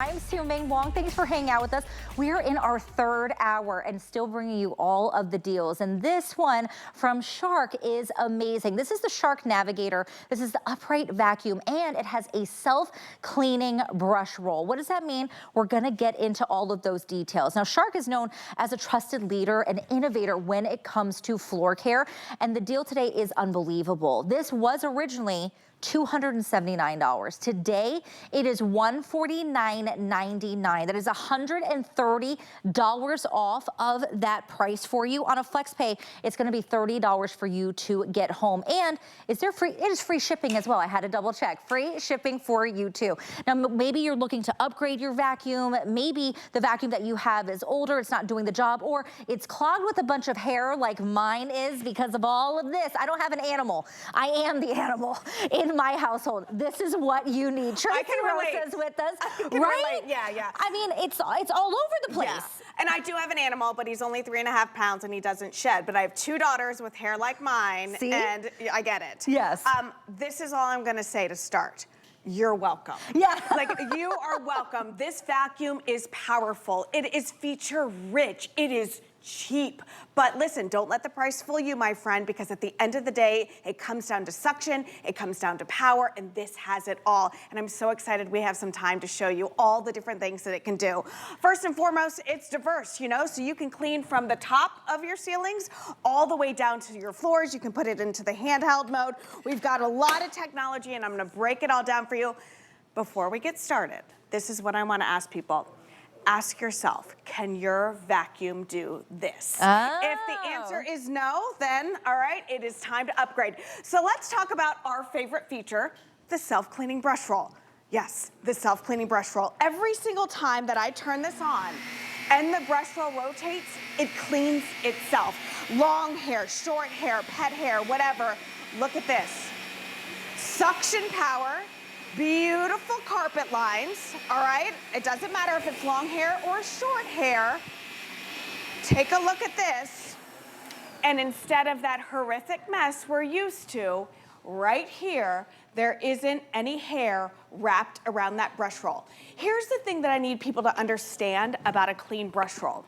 I'm Sue Ming Wong. Thanks for hanging out with us. We are in our third hour and still bringing you all of the deals. And this one from Shark is amazing. This is the Shark Navigator. This is the upright vacuum, and it has a self-cleaning brush roll. What does that mean? We're going to get into all of those details. Now, Shark is known as a trusted leader and innovator when it comes to floor care. And the deal today is unbelievable. This was originally $279. Today, it is $149.99. That is $130 off of that price for you. On a flex pay, it's going to be $30 for you to get home. And is there free? It is free shipping as well. I had to double check. Free shipping for you too. Now, maybe you're looking to upgrade your vacuum. Maybe the vacuum that you have is older, it's not doing the job, or it's clogged with a bunch of hair like mine is because of all of this. I don't have an animal. I am the animal in my household. This is what you need. Tracy Rose is with us, right? Yeah. I mean, it's all over the place. Yeah. And I do have an animal, but he's only 3.5 pounds and he doesn't shed. But I have 2 daughters with hair like mine. See? And I get it. Yes. This is all I'm gonna say to start. You're welcome. Yeah. Like, you are welcome. This vacuum is powerful. It is feature rich. It is cheap. But listen, don't let the price fool you, my friend, because at the end of the day, it comes down to suction, it comes down to power, and this has it all. And I'm so excited we have some time to show you all the different things that it can do. First and foremost, it's diverse, you know, so you can clean from the top of your ceilings all the way down to your floors. You can put it into the handheld mode. We've got a lot of technology, and I'm gonna break it all down for you. Before we get started, this is what I wanna ask people. Ask yourself, can your vacuum do this? Oh. If the answer is no, then all right, it is time to upgrade. So let's talk about our favorite feature, the self-cleaning brush roll. Yes, the self-cleaning brush roll. Every single time that I turn this on and the brush roll rotates, it cleans itself. Long hair, short hair, pet hair, whatever. Look at this. Suction power. Beautiful carpet lines, all right? It doesn't matter if it's long hair or short hair. Take a look at this. And instead of that horrific mess we're used to, right here, there isn't any hair wrapped around that brush roll. Here's the thing that I need people to understand about a clean brush roll.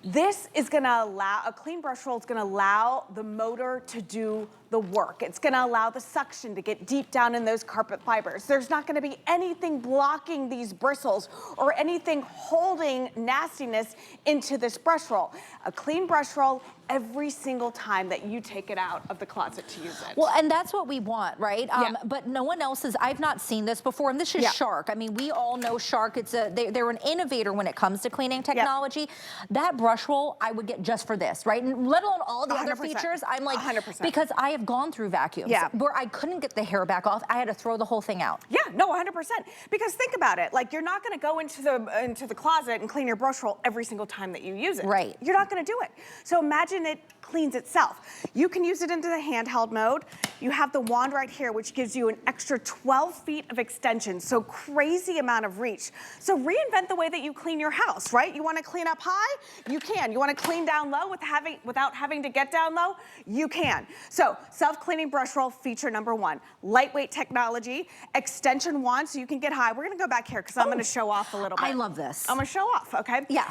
This is gonna allow, a clean brush roll is gonna allow the motor to do the work. It's gonna allow the suction to get deep down in those carpet fibers. There's not gonna be anything blocking these bristles or anything holding nastiness into this brush roll. A clean brush roll every single time that you take it out of the closet to use it. Well, and that's what we want, right? Yeah. But no one else is, I've not seen this before, and this is Shark. I mean, we all know Shark. It's they're an innovator when it comes to cleaning technology. Yep. That brush roll, I would get just for this, right? And let alone all the 100%. other features. I'm like, 100%. because I have gone through vacuums where I couldn't get the hair back off. I had to throw the whole thing out. Yeah, no, 100%. Because think about it, like, you're not gonna go into the closet and clean your brush roll every single time that you use it. Right. You're not gonna do it. So imagine it cleans itself. You can use it into the handheld mode. You have the wand right here, which gives you an extra 12 feet of extension, so crazy amount of reach. So reinvent the way that you clean your house, right? You wanna clean up high? You can. You wanna clean down low without having to get down low? You can. So self-cleaning brush roll, feature number 1. Lightweight technology, extension wand, so you can get high. We're gonna go back here, because I'm gonna show off a little bit. I love this. I'm gonna show off, okay? Yeah.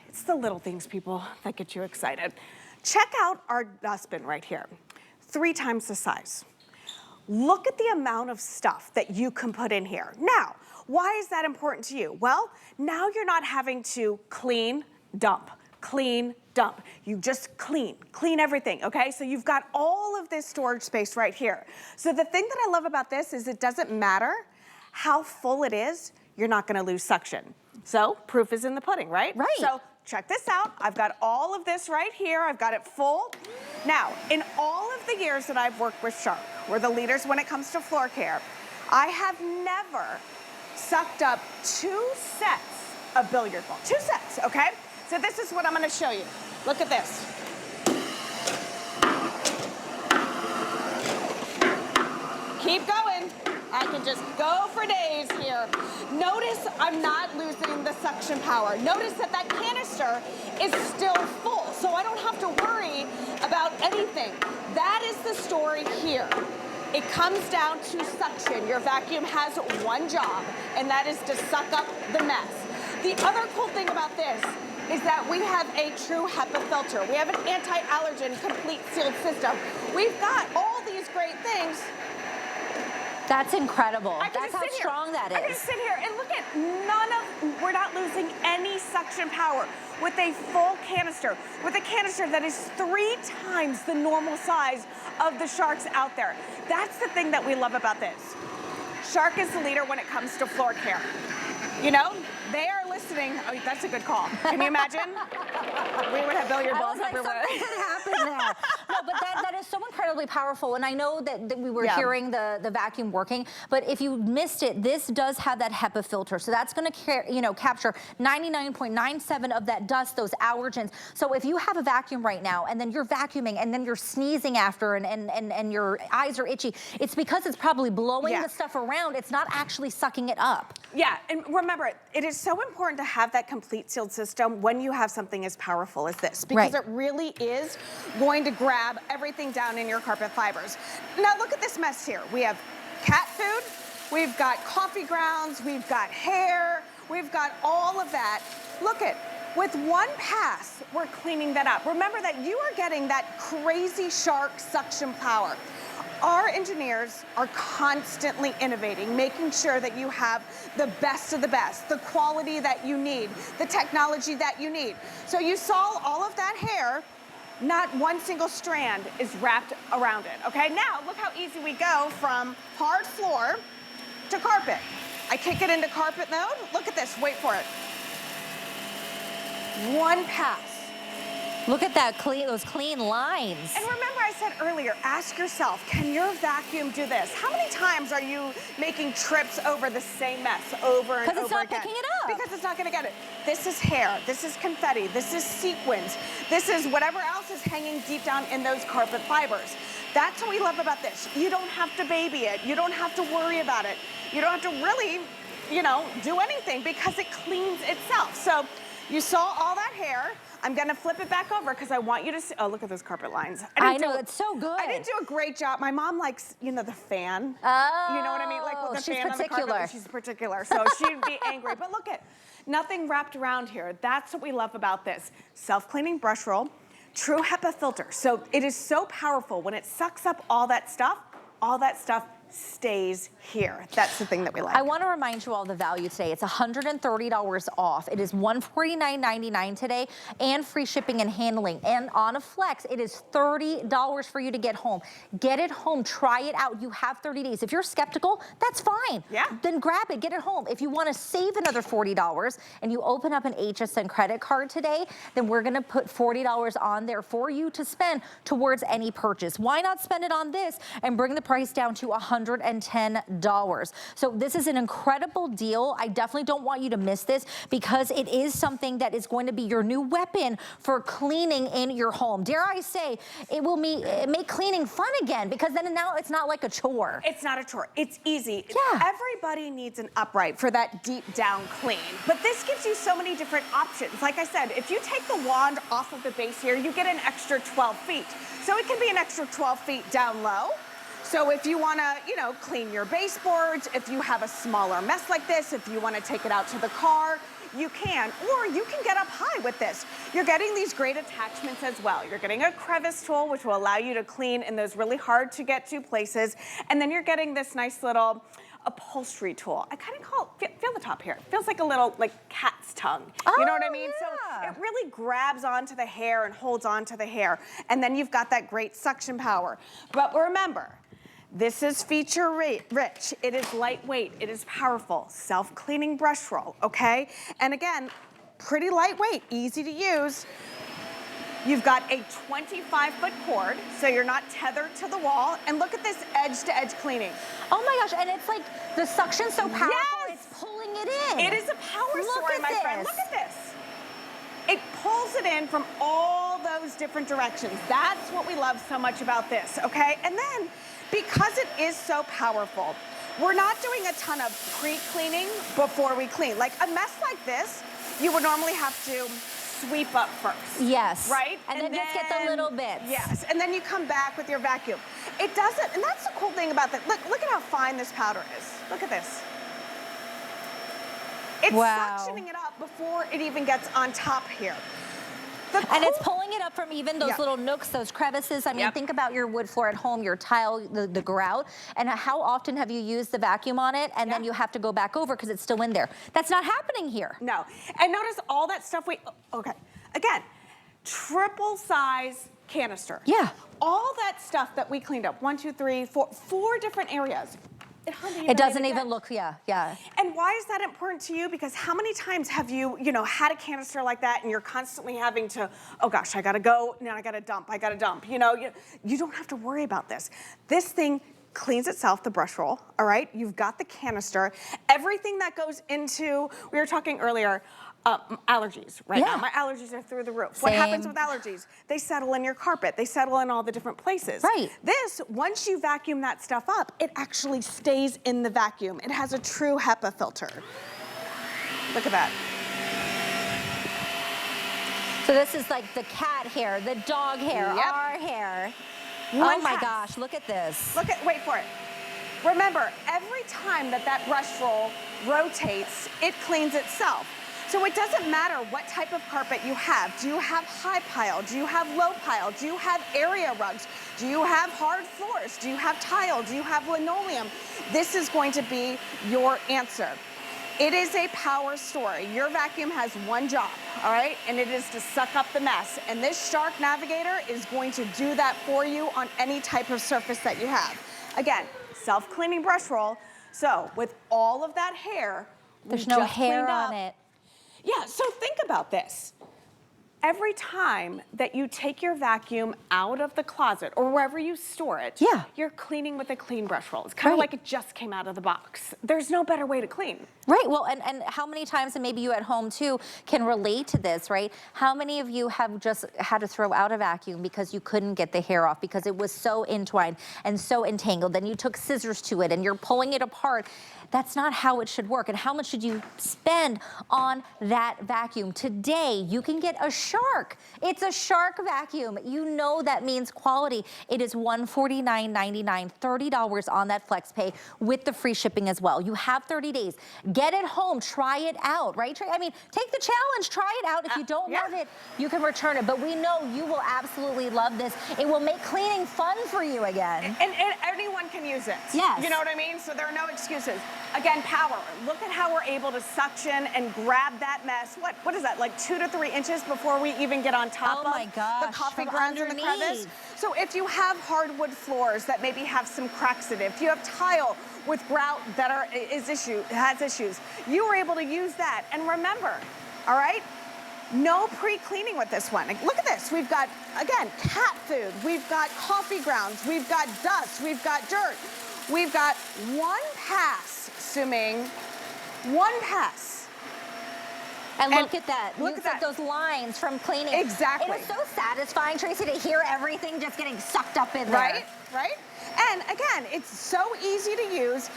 It's the little things, people, that get you excited. Check out our dustbin right here. 3 times the size. Look at the amount of stuff that you can put in here. Now, why is that important to you? Well, now you're not having to clean, dump, clean, dump. You just clean everything, okay? So you've got all of this storage space right here. So the thing that I love about this is it doesn't matter how full it is, you're not gonna lose suction. So proof is in the pudding, right? Right. So check this out. I've got all of this right here. I've got it full. Now, in all of the years that I've worked with Shark, we're the leaders when it comes to floor care, I have never sucked up 2 sets of billiard balls. 2 sets, okay? So this is what I'm gonna show you. Look at this. Keep going. I can just go for days here. Notice I'm not losing the suction power. Notice that that canister is still full, so I don't have to worry about anything. That is the story here. It comes down to suction. Your vacuum has one job, and that is to suck up the mess. The other cool thing about this is that we have a true HEPA filter. We have an anti-allergen complete sealed system. We've got all these great things. That's incredible. That's how strong strong that is. I can sit here and look at we're not losing any suction power with a full canister, with a canister that is 3 times the normal size of the Sharks out there. That's the thing that we love about this. Shark is the leader when it comes to floor care. You know, they are listening. Oh, that's a good call. Can you imagine? We would have billiard balls everywhere. Something could happen there. No, but that is so incredibly powerful. And I know that we were hearing the vacuum working, but if you missed it, this does have that HEPA filter. So that's going to, capture 99.97 of that dust, those allergens. So if you have a vacuum right now, and then you're vacuuming, and then you're sneezing after, and your eyes are itchy, it's because it's probably blowing the stuff around. It's not actually sucking it up. Yeah, and remember, it is so important to have that complete sealed system when you have something as powerful as this, because it really is going to grab everything down in your carpet fibers. Now look at this mess here. We have cat food, we've got coffee grounds, we've got hair, we've got all of that. Look at, with one pass, we're cleaning that up. Remember that you are getting that crazy Shark suction power. Our engineers are constantly innovating, making sure that you have the best of the best, the quality that you need, the technology that you need. So you saw all of that hair, not one single strand is wrapped around it, okay? Now, look how easy we go from hard floor to carpet. I kick it into carpet mode. Look at this, wait for it. One pass. Look at that those clean lines. And remember I said earlier, ask yourself, can your vacuum do this? How many times are you making trips over the same mess over and over again? Because it's not picking it up. Because it's not gonna get it. This is hair, this is confetti, this is sequins, this is whatever else is hanging deep down in those carpet fibers. That's what we love about this. You don't have to baby it. You don't have to worry about it. You don't have to really, do anything because it cleans itself. So you saw all that hair. I'm gonna flip it back over because I want you to see, oh, look at those carpet lines. I know, it's so good. I didn't do a great job. My mom likes, the fan. Oh. You know what I mean? Like with the fan on the carpet. She's particular, so she'd be angry. But look at, nothing wrapped around here. That's what we love about this. Self-cleaning brush roll, true HEPA filter. So it is so powerful. When it sucks up all that stuff stays here. That's the thing that we like. I want to remind you all the value today. It's $130 off. It is $149.99 today, and free shipping and handling. And on a flex, it is $30 for you to get home. Get it home, try it out. You have 30 days. If you're skeptical, that's fine. Yeah. Then grab it, get it home. If you want to save another $40 and you open up an HSN credit card today, then we're going to put $40 on there for you to spend towards any purchase. Why not spend it on this and bring the price down to $110? So this is an incredible deal. I definitely don't want you to miss this because it is something that is going to be your new weapon for cleaning in your home. Dare I say, it will make cleaning fun again, because then now it's not like a chore. It's not a chore. It's easy. Yeah. Everybody needs an upright for that deep down clean. But this gives you so many different options. Like I said, if you take the wand off of the base here, you get an extra 12 feet. So it can be an extra 12 feet down low. So if you want to, clean your baseboards, if you have a smaller mess like this, if you want to take it out to the car, you can. Or you can get up high with this. You're getting these great attachments as well. You're getting a crevice tool, which will allow you to clean in those really hard to get to places. And then you're getting this nice little upholstery tool. I kind of call it, feel the top here. It feels like a little, cat's tongue. You know what I mean? Yeah. So it really grabs onto the hair and holds onto the hair. And then you've got that great suction power. But remember, this is feature rich. It is lightweight. It is powerful. Self-cleaning brush roll, okay? And again, pretty lightweight, easy to use. You've got a 25-foot cord, so you're not tethered to the wall. And look at this edge-to-edge cleaning. Oh my gosh, and it's like the suction's so powerful, yes! It's pulling it in. It is a power story, my friend. Look at this. It pulls it in from all those different directions. That's what we love so much about this, okay? And then, because it is so powerful, we're not doing a ton of pre-cleaning before we clean. Like a mess like this, you would normally have to sweep up first. Yes. Right? And then just get the little bits. Yes, and then you come back with your vacuum. It doesn't, and that's the cool thing about that. Look at how fine this powder is. Look at this. It's suctioning it up before it even gets on top here. And it's pulling it up from even those little nooks, those crevices. I mean, think about your wood floor at home, your tile, the grout, and how often have you used the vacuum on it, and then you have to go back over because it's still in there. That's not happening here. No. And notice all that stuff again, triple size canister. Yeah. All that stuff that we cleaned up, 1, 2, 3, 4, 4 different areas. It doesn't even look, yeah. And why is that important to you? Because how many times have you, had a canister like that and you're constantly having to, oh gosh, I gotta go, now I gotta dump. You don't have to worry about this. This thing cleans itself, the Brushroll, all right? You've got the canister. Everything that goes into, we were talking earlier, allergies right now. My allergies are through the roof. What happens with allergies? They settle in your carpet. They settle in all the different places. Right. This, once you vacuum that stuff up, it actually stays in the vacuum. It has a true HEPA filter. Look at that. So this is like the cat hair, the dog hair, our hair. Oh my gosh, look at this. Wait for it. Remember, every time that Brushroll rotates, it cleans itself. So it doesn't matter what type of carpet you have. Do you have high pile? Do you have low pile? Do you have area rugs? Do you have hard floors? Do you have tile? Do you have linoleum? This is going to be your answer. It is a power story. Your vacuum has one job, all right? And it is to suck up the mess. And this Shark Navigator is going to do that for you on any type of surface that you have. Again, self-cleaning Brushroll. So with all of that hair, there's no hair on it. Yeah, so think about this. Every time that you take your vacuum out of the closet or wherever you store it, you're cleaning with a clean Brushroll. It's kind of like it just came out of the box. There's no better way to clean. Right, well, and how many times, and maybe you at home too, can relate to this, right? How many of you have just had to throw out a vacuum because you couldn't get the hair off because it was so entwined and so entangled, then you took scissors to it and you're pulling it apart? That's not how it should work. And how much should you spend on that vacuum? Today, you can get a Shark. It's a Shark vacuum. You know that means quality. It is $149.99, $30 on that flex pay with the free shipping as well. You have 30 days. Get it home, try it out, right? I mean, take the challenge, try it out. If you don't love it, you can return it. But we know you will absolutely love this. It will make cleaning fun for you again. And anyone can use it. Yes. You know what I mean? So there are no excuses. Again, power. Look at how we're able to suction and grab that mess. What is that, like 2 to 3 inches before we even get on top of the coffee grounds and the crevice? So if you have hardwood floors that maybe have some cracks in it, if you have tile with grout that has issues, you are able to use that. And remember, all right, no pre-cleaning with this one. Look at this. We've got, again, cat food. We've got coffee grounds. We've got dust. We've got dirt. We've got one pass, Suming, one pass. And look at that. Look at those lines from cleaning. Exactly. It is so satisfying, Tracy, to hear everything just getting sucked up in there. Right? And again, it's so easy to use.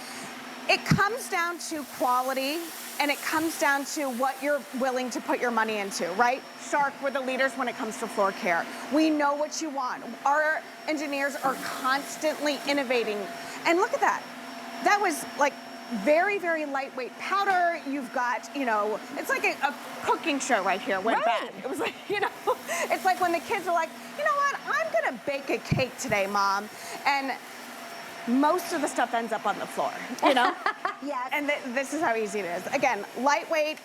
It comes down to quality, and it comes down to what you're willing to put your money into, right? Shark, we're the leaders when it comes to floor care. We know what you want. Our engineers are constantly innovating. And look at that. That was like very, very lightweight powder. You've got, it's like a cooking show right here went bad. It was like, it's like when the kids are like, you know what, I'm gonna bake a cake today, Mom. And most of the stuff ends up on the floor, Yes. And this is how easy it is. Again, lightweight,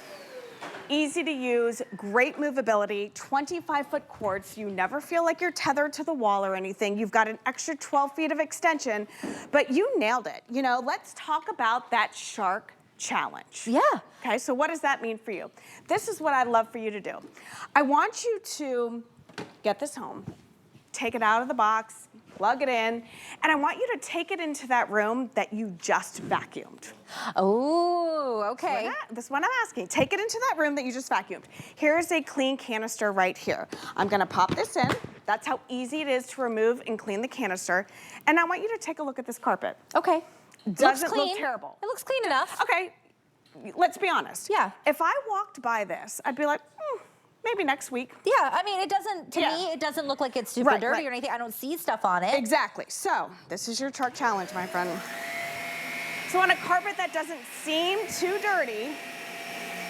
easy to use, great movability, 25-foot cords, so you never feel like you're tethered to the wall or anything. You've got an extra 12 feet of extension, but you nailed it. Let's talk about that Shark challenge. Yeah. Okay, so what does that mean for you? This is what I'd love for you to do. I want you to get this home, take it out of the box, plug it in, and I want you to take it into that room that you just vacuumed. Oh, okay. This one I'm asking. Take it into that room that you just vacuumed. Here's a clean canister right here. I'm gonna pop this in. That's how easy it is to remove and clean the canister. And I want you to take a look at this carpet. Okay. Doesn't look terrible. It looks clean enough. Okay, let's be honest. Yeah. If I walked by this, I'd be like, maybe next week. Yeah, I mean, it doesn't, to me, it doesn't look like it's super dirty or anything. I don't see stuff on it. Exactly. So this is your shark challenge, my friend. So on a carpet that doesn't seem too dirty,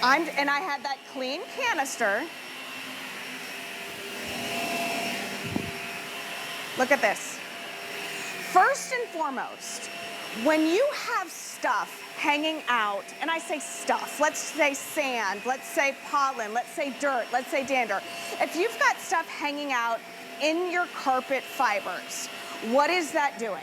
and I had that clean canister. Look at this. First and foremost, when you have stuff hanging out, and I say stuff, let's say sand, let's say pollen, let's say dirt, let's say dander. If you've got stuff hanging out in your carpet fibers, what is that doing?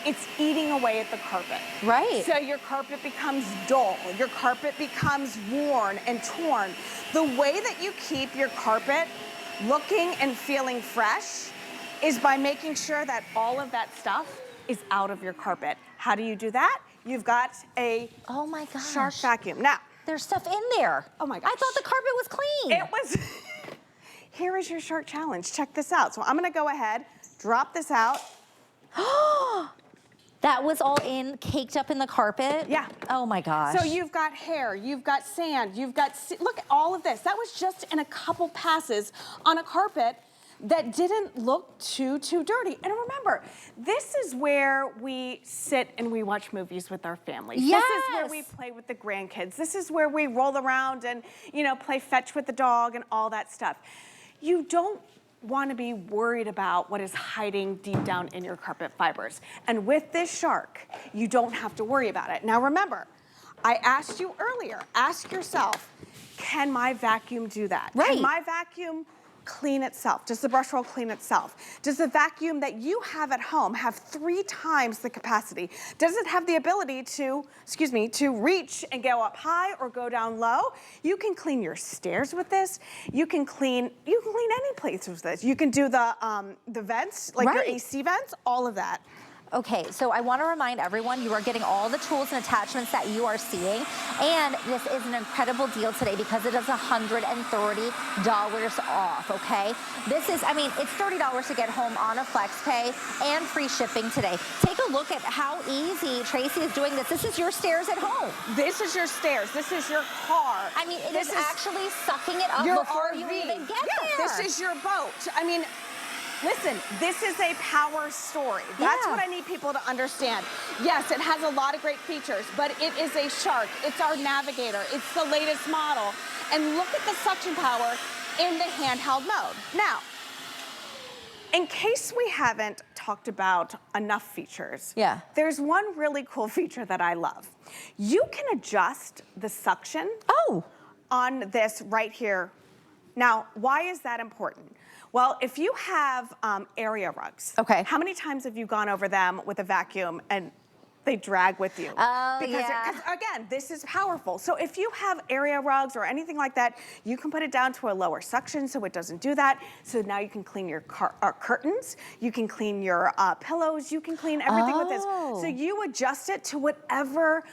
It's eating away at the carpet. Right. So your carpet becomes dull, your carpet becomes worn and torn. The way that you keep your carpet looking and feeling fresh is by making sure that all of that stuff is out of your carpet. How do you do that? You've got a shark vacuum. Now, there's stuff in there. Oh my gosh. I thought the carpet was clean. It was. Here is your shark challenge. Check this out. So I'm gonna go ahead, drop this out. That was all caked up in the carpet? Yeah. Oh my gosh. So you've got hair, you've got sand, you've got, look at all of this. That was just in a couple passes on a carpet that didn't look too dirty. And remember, this is where we sit and we watch movies with our families. Yes. This is where we play with the grandkids. This is where we roll around and, you know, play fetch with the dog and all that stuff. You don't want to be worried about what is hiding deep down in your carpet fibers. And with this shark, you don't have to worry about it. Now remember, I asked you earlier, ask yourself, can my vacuum do that? Right. Can my vacuum clean itself? Does the Brushroll clean itself? Does the vacuum that you have at home have 3 times the capacity? Does it have the ability to, to reach and go up high or go down low? You can clean your stairs with this. You can clean any place with this. You can do the vents, like your AC vents, all of that. Okay, so I want to remind everyone you are getting all the tools and attachments that you are seeing, and this is an incredible deal today because it is $130 off, okay? This is, I mean, it's $30 to get home on a flex pay and free shipping today. Take a look at how easy Tracy is doing this. This is your stairs at home. This is your stairs. This is your car. I mean, it is actually sucking it up before you even get there. This is your boat. I mean, listen, this is a power story. That's what I need people to understand. Yes, it has a lot of great features, but it is a shark. It's our Navigator. It's the latest model. And look at the suction power in the handheld mode. Now, in case we haven't talked about enough features, there's one really cool feature that I love. You can adjust the suction on this right here. Now, why is that important? Well, if you have area rugs, how many times have you gone over them with a vacuum and they drag with you? Because again, this is powerful. So if you have area rugs or anything like that, you can put it down to a lower suction so it doesn't do that. So now you can clean your curtains, you can clean your pillows, you can clean everything with this. So you adjust it to whatever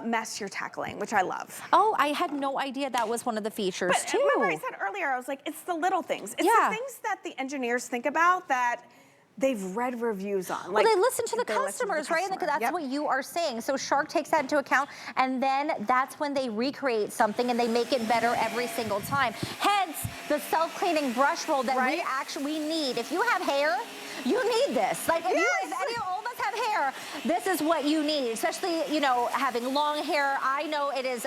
mess you're tackling, which I love. Oh, I had no idea that was one of the features too. Remember I said earlier, I was like, it's the little things. It's the things that the engineers think about that they've read reviews on. Well, they listen to the customers, right? And that's what you are saying. So Shark takes that into account, and then that's when they recreate something and they make it better every single time. Hence, the self-cleaning brush roll that we need. If you have hair, you need this. Like, if all of us have hair, this is what you need, especially, you know, having long hair. I know it is,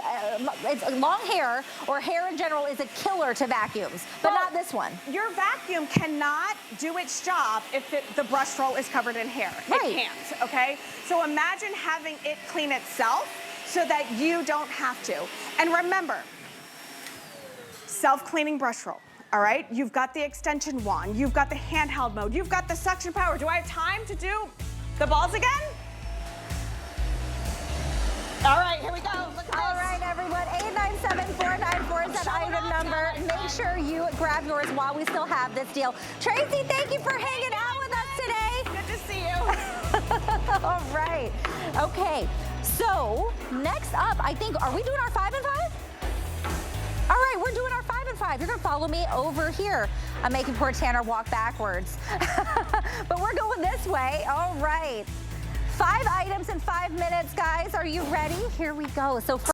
it's long hair or hair in general is a killer to vacuums, but not this one. Your vacuum cannot do its job if the brush roll is covered in hair. It can't, okay? So imagine having it clean itself so that you don't have to. And remember, self-cleaning brush roll. All right, you've got the extension wand, you've got the handheld mode, you've got the suction power. Do I have time to do the balls again? All right, here we go. Look at this. All right, everyone, 897-494 is that item number. Make sure you grab yours while we still have this deal. Tracy, thank you for hanging out with us today. Good to see you. All right, okay, so next up, I think, are we doing our 5 and 5? All right, we're doing our 5 and 5. You're gonna follow me over here. I'm making poor Tanner walk backwards. But we're going this way. All right. 5 items in 5 minutes, guys. Are you ready? Here we go. So